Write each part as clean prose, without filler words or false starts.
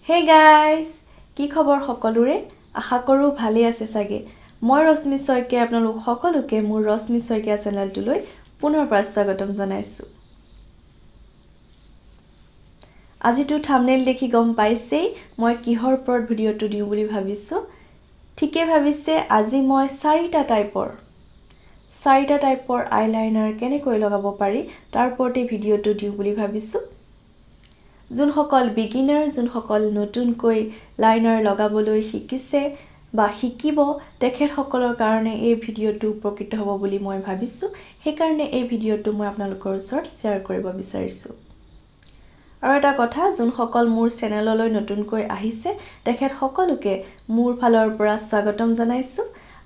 Hey guys! কি খবৰ সকলোৰে? আশা কৰো ভালে আছে চাগে। মই ৰশ্মি শইকীয়া আপোনালোক সকলোকে মোৰ ৰশ্মি শইকীয়া চেনেলটোলৈ পুনৰ স্বাগতম জনাইছো। আজিটো থাম্বনেইল দেখি গম পাইছেই মই কিহৰ ওপৰত ভিডিওটো দিওঁ বুলি ভাবিছো। ঠিকে ভাবিছে আজি মই চাৰিটা টাইপৰ আইলাইনাৰ কেনেকৈ লগাব পাৰি তাৰ ওপৰতে ভিডিওটো দিওঁ বুলি ভাবিছো। যোনসকল বিগিনাৰ যোনসকল নতুনকৈ লাইনাৰ লগাবলৈ শিকিছে বা শিকিব তেখেতসকলৰ কাৰণে এই ভিডিওটো উপকৃত হ'ব বুলি মই ভাবিছো। সেইকাৰণে এই ভিডিওটো মই আপোনালোকৰ ওচৰত শ্বেয়াৰ কৰিব বিচাৰিছো। আৰু এটা কথা যোনসকল মোৰ চেনেললৈ নতুনকৈ আহিছে তেখেত সকলোকে মোৰ ফালৰ পৰা স্বাগতম জনাইছো।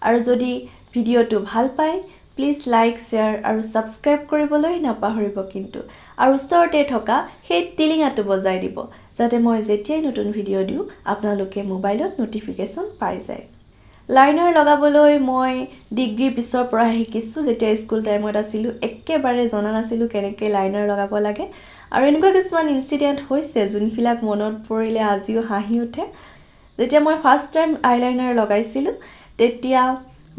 আৰু যদি ভিডিওটো ভাল পায় প্লিজ লাইক শ্বেয়াৰ আৰু সাবস্ক্ৰাইব কৰিবলৈ নাপাহৰিব কিন্তু। আৰু ওচৰতে থকা সেই টিলিঙাটো বজাই দিব যাতে মই যেতিয়াই নতুন ভিডিও দিওঁ আপোনালোকে মোবাইলত নটিফিকেশন পাই যায়। লাইনাৰ লগাবলৈ মই ডিগ্ৰী পিছৰ পৰা শিকিছো। যেতিয়া স্কুল টাইমত আছিলো একেবাৰে জনা নাছিলো কেনেকৈ লাইনাৰ লগাব লাগে। আৰু এনেকুৱা কিছুমান ইনসিডেন্ট হৈছে যোনবিলাক মনত পৰিলে আজিও হাঁহি উঠে। যেতিয়া মই ফাৰ্স্ট টাইম আইলাইনাৰ লগাইছিলো তেতিয়া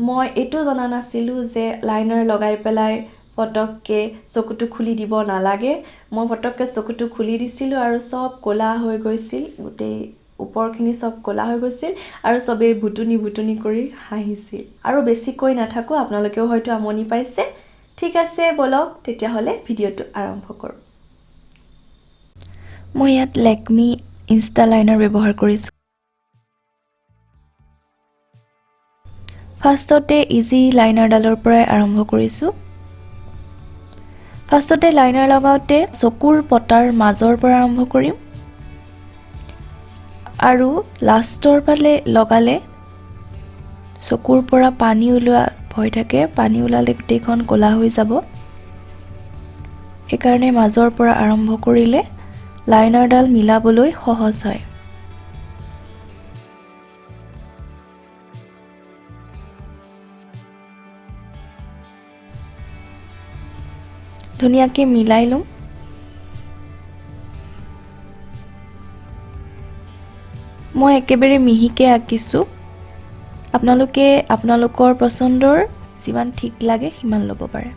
মই এটো জনা নাছিলো যে লাইনাৰ লগাই পেলাই পটককে চকুটো খুলি দিব নালাগে। মই পটককে চকুটো খুলি দিছিলো আৰু সব কোলা হৈ গৈছিল। গোটেই উপৰখিনি সব কোলা হৈ গৈছিল আৰু সবে ভুটুনি কৰি হাঁহিছিল। আৰু বেছিকৈ নাথাকো আপোনালোকেও হয়তো আমনি পাইছে। ঠিক আছে বলক তেতিয়া হলে ভিডিওটো আৰম্ভ কৰো। মই ইয়াত লেকমি ইনষ্টা লাইনাৰ ব্যৱহাৰ কৰিছো। ফাৰ্ষ্টতে ইজি লাইনাৰডালৰ পৰা আৰম্ভ কৰিছো। ফাৰ্ষ্টতে লাইনাৰ লগাওতে চকুৰ পটাৰ মাজৰ পৰা আৰম্ভ কৰিম। আৰু লাষ্টৰ ফালে লগালে চকুৰ পৰা পানী ওলোৱা ভয় থাকে। পানী ওলালে গোটেইখন কোলা হৈ যাব। সেইকাৰণে মাজৰ পৰা আৰম্ভ কৰিলে লাইনাৰডাল মিলাবলৈ সহজ হয়। ধুনীয়াকে মিলাই লম। মই একেবাৰে মিহিকে আঁকিছো। আপোনালোকে আপোনালোকৰ পছন্দৰ যিমান ঠিক লাগে সিমান ল'ব পাৰে।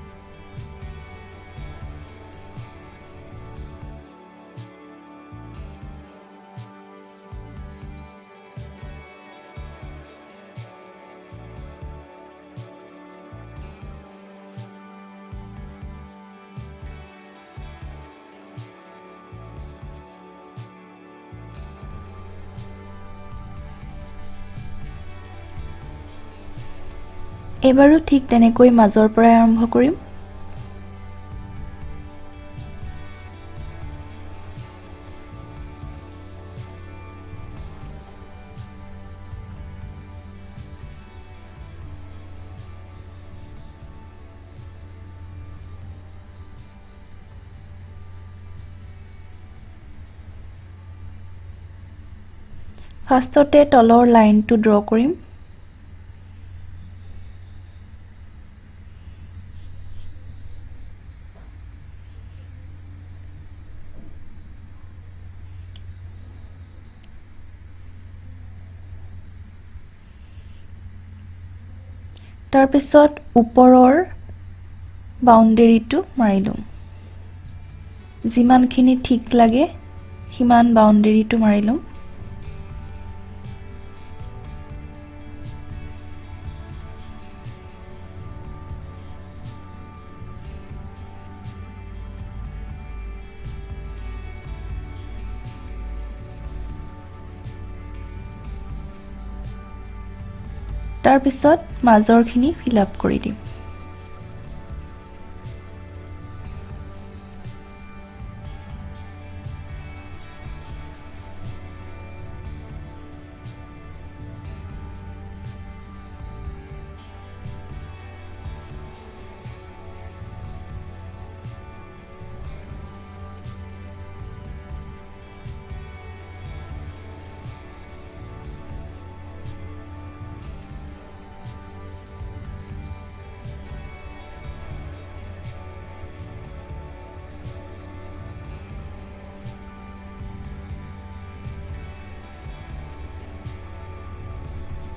এবাৰো ঠিক তেনেকৈ মাজৰ পৰা আৰম্ভ কৰিম। ফাৰ্ষ্টতে তলৰ লাইনটো ড্ৰ কৰিম। তাৰ পিছত ওপৰৰ বাউণ্ডেৰীটো মাৰি লম। যিমানখিনি ঠিক লাগে সিমান বাউণ্ডেৰীটো মাৰি লম। তাৰ পিছত মাজৰখিনি ফিল আপ কৰি দিম।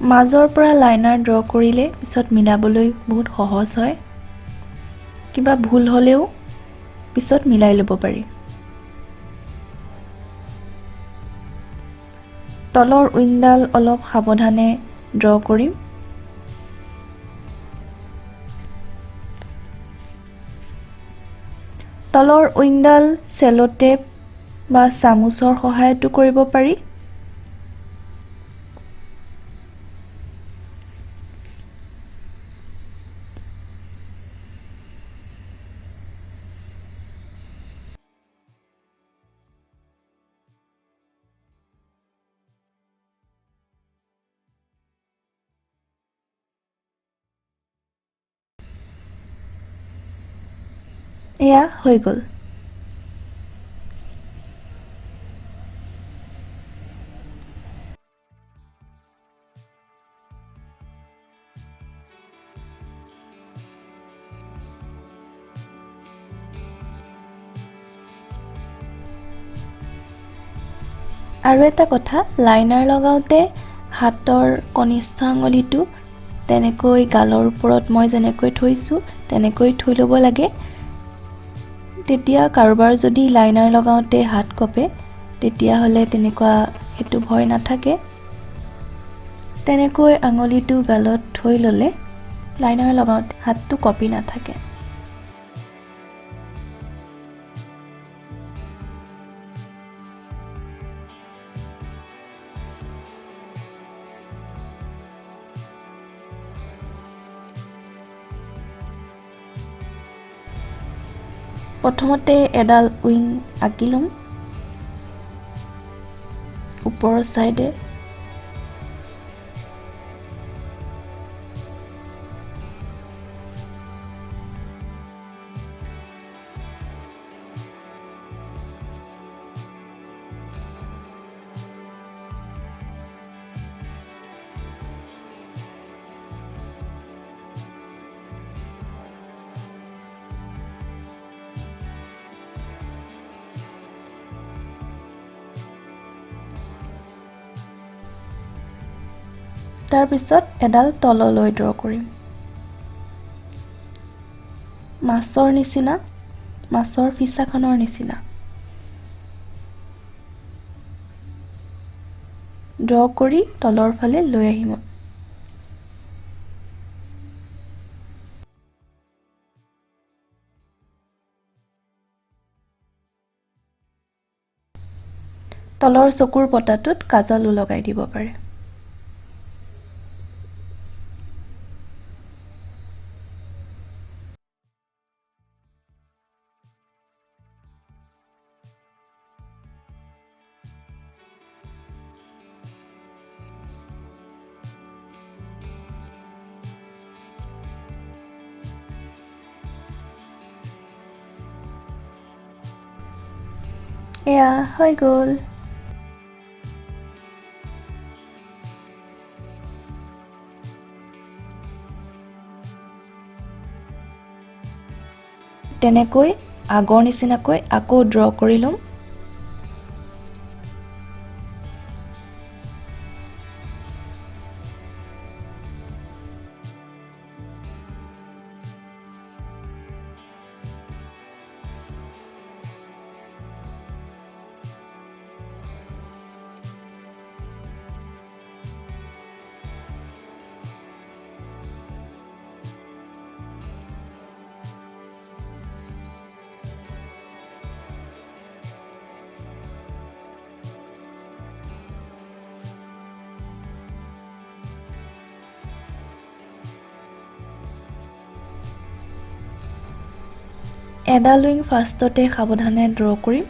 মাজৰ পৰা লাইনাৰ ড্ৰ কৰিলে পিছত মিলাবলৈ বহুত সহজ হয়। কিবা ভুল হ'লেও পিছত মিলাই ল'ব পাৰি। তলৰ উইংডাল অলপ সাৱধানে ড্ৰ কৰিম। তলৰ উইংডাল চেলো টেপ বা চামুচৰ সহায়তো কৰিব পাৰি। এয়া হৈ গ'ল। আৰু এটা কথা, লাইনাৰ লগাওঁতে হাতৰ কনিষ্ঠ আঙুলিটো তেনেকৈ গালৰ ওপৰত মই যেনেকৈ থৈছোঁ তেনেকৈ থৈ ল'ব লাগে। তেতিয়া কাৰোবাৰ যদি লাইনাৰ লগাওঁতে হাত কঁপে তেতিয়াহ'লে তেনেকুৱা সেইটো ভয় নাথাকে। তেনেকৈ আঙুলিটো গালত থৈ ল'লে লাইনাৰ লগাওঁতে হাতটো কঁপি নাথাকে। প্ৰথমতে এডাল উইং আঁকি ল'ম ওপৰৰ চাইডে। তাৰপিছত এডাল তললৈ ড্ৰ কৰিম। মাছৰ নিচিনা, মাছৰ ফিছাখনৰ নিচিনা ড্ৰ কৰি তলৰ ফালে লৈ আহিম। তলৰ চকুৰ পতাটোত কাজলো লগাই দিব পাৰে। এয়া হৈ গ'ল। তেনেকৈ আগৰ নিচিনাকৈ আকৌ ড্ৰ কৰি ল'ম। এডাল উইং ফাৰ্ষ্টতে সাৱধানে ড্ৰ কৰিম।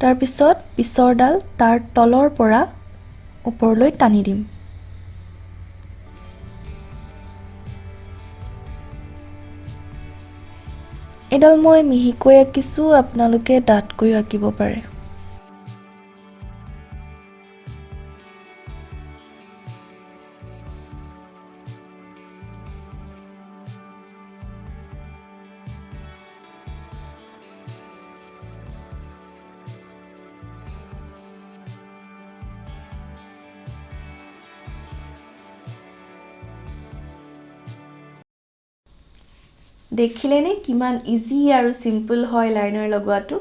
তাৰপিছত পিছৰডাল তাৰ তলৰ পৰা ওপৰলৈ টানি দিম। এডাল মই মিহিকৈ আঁকিছোঁ, আপোনালোকে ডাঠকৈও আঁকিব পাৰে। দেখিলেনে কিমান ইজি আৰু সিম্পল হয় লাইনাৰ লগোৱাটো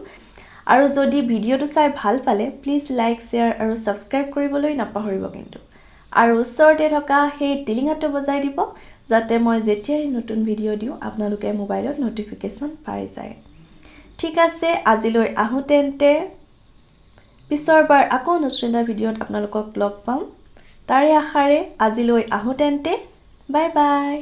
আৰু যদি ভিডিঅটো চাই ভাল পালে প্লিজ লাইক শেয়াৰ আৰু সাবস্ক্ৰাইব কৰিবলৈ নাপাহৰিব কিন্তু আৰু ওচৰতে থকা সেই টিলিঙাটো বজাই দিব যাতে মই যেতিয়াই নতুন ভিডিঅ' দিওঁ আপোনালোকে মোবাইলত নটিফিকেশন পাই যায় ঠিক আছে আজিলৈ আহোতেন্তে পিছৰবাৰ আকৌ নতুন এটা ভিডিঅ'ত আপোনালোকক লগ পাম তাৰে আশাৰে আজিলৈ আহোতেন্তে বাই বাই